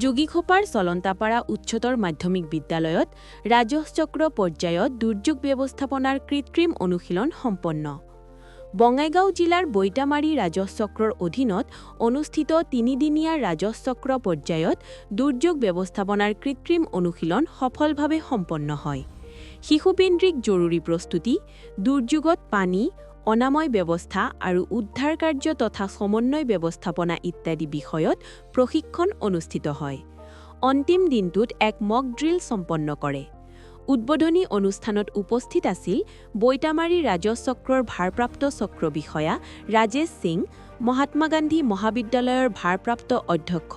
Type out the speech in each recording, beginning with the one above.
যোগীখোপাৰ চলন্তাপাৰা উচ্চতৰ মাধ্যমিক বিদ্যালয়ত ৰাজহচক্ৰ পৰ্যায়ত দুৰ্যোগ ব্যৱস্থাপনাৰ কৃত্ৰিম অনুশীলন সম্পন্ন। বঙাইগাঁও জিলাৰ বৈতামাৰী ৰাজহচক্ৰৰ অধীনত অনুষ্ঠিত তিনিদিনীয়া ৰাজহচক্ৰ পৰ্যায়ত দুৰ্যোগ ব্যৱস্থাপনাৰ কৃত্ৰিম অনুশীলন সফলভাৱে সম্পন্ন হয়। শিশুকেন্দ্ৰিক জৰুৰী প্ৰস্তুতি, দুৰ্যোগত পানী, অনাময় ব্যৱস্থা আৰু উদ্ধাৰ কাৰ্য তথা সমন্বয় ব্যৱস্থাপনা ইত্যাদি বিষয়ত প্ৰশিক্ষণ অনুষ্ঠিত হয়। অন্তিম দিনটোত এক মক ড্ৰিল সম্পন্ন কৰে। উদ্বোধনী অনুষ্ঠানত উপস্থিত আছিল বৈতামাৰী ৰাজহচক্ৰৰ ভাৰপ্ৰাপ্ত চক্ৰ বিষয়া ৰাজেশ সিং, মহাত্মা গান্ধী মহাবিদ্যালয়ৰ ভাৰপ্ৰাপ্ত অধ্যক্ষ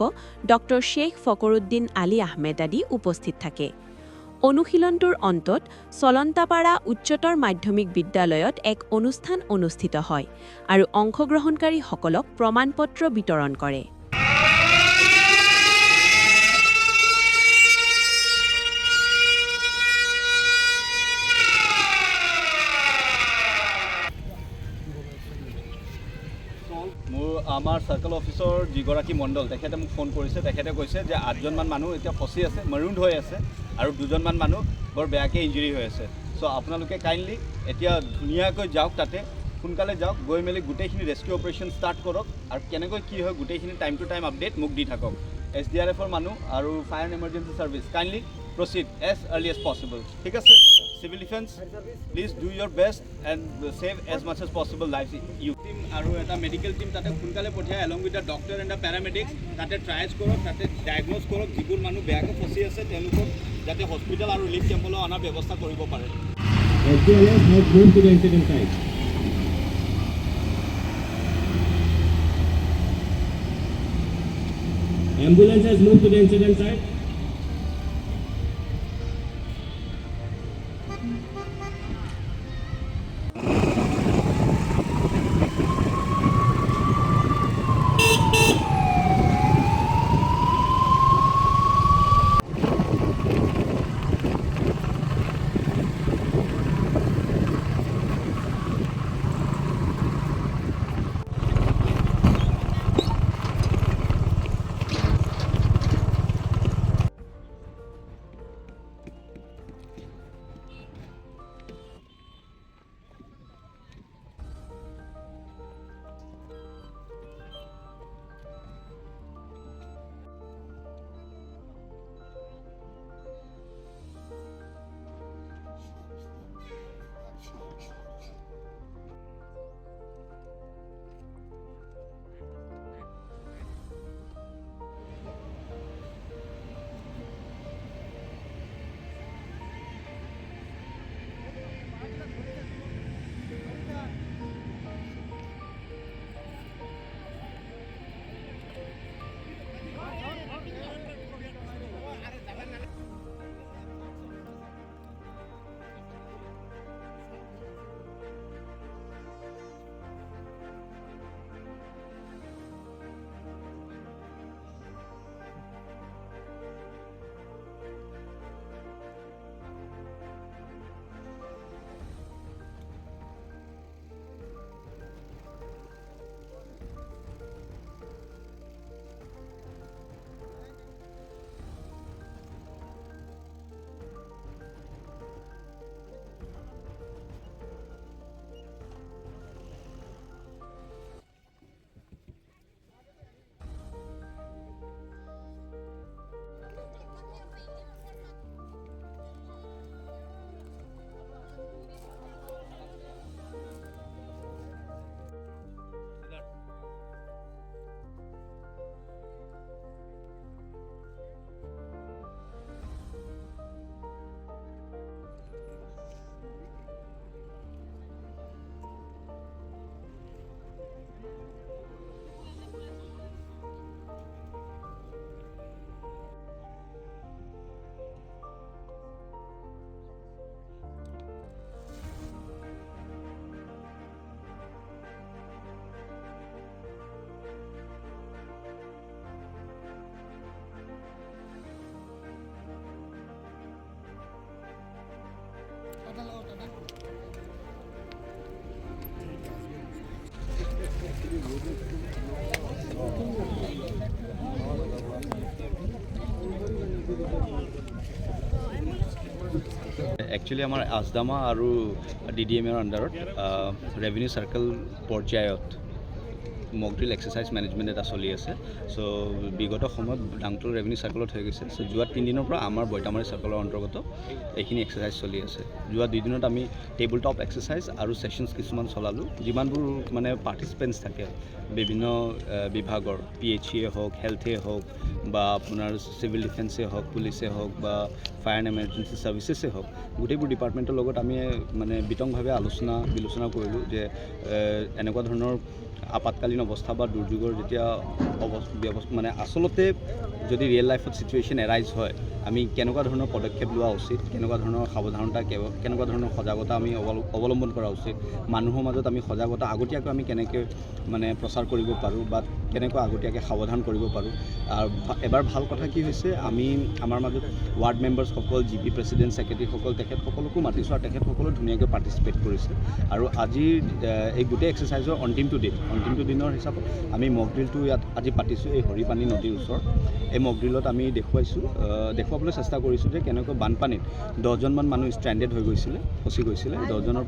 ড শ্বেখ ফকৰুদ্দিন আলী আহমেদ আদি উপস্থিত থাকে। অনুশীলনটোৰ অন্তত চলন্তাপাৰা উচ্চতৰ মাধ্যমিক বিদ্যালয়ত এক অনুষ্ঠান অনুষ্ঠিত হয় আৰু অংশগ্ৰহণকাৰীসকলক প্ৰমাণপত্ৰ বিতৰণ কৰে। আমাৰ সাৰ্কেল অফিচৰ যিগৰাকী মণ্ডল তেখেতে মোক ফোন কৰিছে। তেখেতে কৈছে যে 8জনমান মানুহ এতিয়া ফচি আছে, মেৰুণ্ড হৈ আছে আৰু 2জনমান মানুহ বৰ বেয়াকৈ ইঞ্জুৰি হৈ আছে। চ' আপোনালোকে কাইণ্ডলি এতিয়া ধুনীয়াকৈ যাওক, তাতে সোনকালে যাওক, গৈ মেলি গোটেইখিনি ৰেস্কিউ অপাৰেশ্যন ষ্টাৰ্ট কৰক আৰু কেনেকৈ কি হয় গোটেইখিনি টাইম টু টাইম আপডেট মোক দি থাকক। SDRFৰ মানুহ আৰু fire and emergency service kindly proceed as early as possible. ঠিক আছে? Civil defense, please do your best and save as much as possible lives. You team আৰু এটা মেডিকেল টিম তাতে সোনকালে পঠিয়াই along with the doctor and the paramedics তাতে tries কৰক, তাতে ডায়াগনোজ কৰক যিবোৰ মানুহ বেয়াকৈ ফচি আছে তেওঁলোকক যাতে হস্পিটেল আৰু ৰিলিফ কেম্পলৈ অনাৰ ব্যৱস্থা কৰিব পাৰে। SDRF has moved to the incident site. Ambulance has moved to the incident site. Actually আমাৰ আজদামা আৰু DDMৰ আণ্ডাৰত ৰেভিনিউ চাৰ্কেল পৰ্যায়ত মক ড্ৰিল এক্সাৰচাইজ মেনেজমেণ্ট এটা চলি আছে। চ' বিগত সময়ত ডাংটোল ৰেভিনিউ চাৰ্কেলত হৈ গৈছে। চ' যোৱা 3 দিনৰ পৰা আমাৰ বৈতামাৰী চাৰ্কেলৰ অন্তৰ্গত এইখিনি এক্সাৰচাইজ চলি আছে। যোৱা 2 দিনত আমি টেবুল টপ এক্সাৰচাইজ আৰু ছেশ্যনছ কিছুমান চলালোঁ। যিমানবোৰ মানে পাৰ্টিচিপেণ্টছ থাকে বিভিন্ন বিভাগৰ PHE হওক, হেল্থে হওক বা আপোনাৰ চিভিল ডিফেন্সে হওক, পুলিচে হওক বা ফায়াৰ এণ্ড এমাৰ্জেঞ্চি ছাৰ্ভিচেছে হওক, গোটেইবোৰ ডিপাৰ্টমেণ্টৰ লগত আমি মানে বিতংভাৱে বিলোচনা কৰিলোঁ যে এনেকুৱা ধৰণৰ আপাতকালীন অৱস্থা বা দুৰ্যোগৰ যেতিয়া মানে আচলতে যদি ৰিয়েল লাইফত ছিটুৱেশ্যন এৰাইজ হয়, আমি কেনেকুৱা ধৰণৰ পদক্ষেপ লোৱা উচিত, কেনেকুৱা ধৰণৰ সাৱধানতা, কেনেকুৱা ধৰণৰ সজাগতা আমি অৱলম্বন কৰা উচিত, মানুহৰ মাজত আমি সজাগতা আগতীয়াকৈ আমি কেনেকৈ মানে প্ৰচাৰ কৰিব পাৰোঁ বা কেনেকৈ আগতীয়াকৈ সাৱধান কৰিব পাৰোঁ। আৰু এবাৰ ভাল কথা কি হৈছে, আমি আমাৰ মাজত ৱাৰ্ড মেম্বাৰ্ছসকল, GP প্ৰেচিডেণ্ট, ছেক্ৰেটেৰীসকল, তেখেতসকলকো মাতিছোঁ আৰু তেখেতসকলেও ধুনীয়াকৈ পাৰ্টিচিপেট কৰিছে। আৰু আজিৰ এই গোটেই এক্সাৰচাইজৰ অন্তিমটো দিনৰ হিচাপত আমি মক ড্ৰিলটো ইয়াত আজি পাতিছোঁ এই হৰিপানী নদীৰ ওচৰত। এই মক ড্ৰিলত আমি দেখুৱাবলৈ চেষ্টা কৰিছোঁ যে কেনেকৈ বানপানীত 10জনমান মানুহ ষ্ট্ৰেণ্ডেড হৈ গৈছিলে, ফচি গৈছিলে। 10জনৰ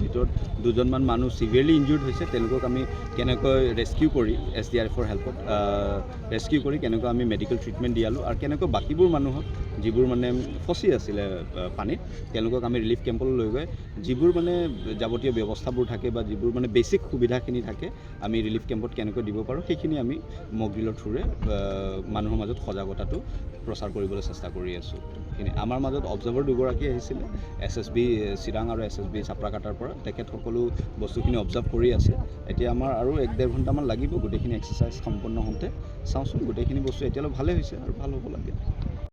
ভিতৰত 2জনমান মানুহ ছিভিয়াৰলি ইনজুৰ্ড হৈছে। তেওঁলোকক আমি কেনেকৈ ৰেস্কিউ কৰি SDRFৰ হেল্পত ৰেস্কিউ কৰি কেনেকৈ আমি মেডিকেল ট্ৰিটমেণ্ট দিয়ালোঁ আৰু কেনেকৈ বাকীবোৰ মানুহক যিবোৰ মানে ফচি আছিলে পানীত, তেওঁলোকক আমি ৰিলিফ কেম্পলৈ লৈ গৈ যিবোৰ মানে যাৱতীয় ব্যৱস্থাবোৰ থাকে বা যিবোৰ মানে বেছিক সুবিধাখিনি থাকে আমি ৰিলিফ কেম্পত কেনেকৈ দিব পাৰোঁ, সেইখিনি আমি মক ড্ৰিলৰ থ্ৰুৰে মানুহৰ মাজত সজাগতাটো প্ৰচাৰ কৰিবলৈ চেষ্টা কৰি আছোঁ। আমাৰ মাজত অবজাৰ্ভাৰ 2গৰাকী আহিছিলে, SSB চিৰাং আৰু SSB চাপ্ৰাকাটাৰ পৰা। তেখেতসকলো বস্তুখিনি অবজাৰ্ভ কৰি আছে। এতিয়া আমাৰ আৰু 1-1.5 ঘণ্টামান লাগিব গোটেইখিনি এক্সাৰচাইজ সম্পন্ন হওঁতে। চাওঁচোন, গোটেইখিনি বস্তু এতিয়ালৈ ভালেই হৈছে আৰু ভাল হ'ব লাগে।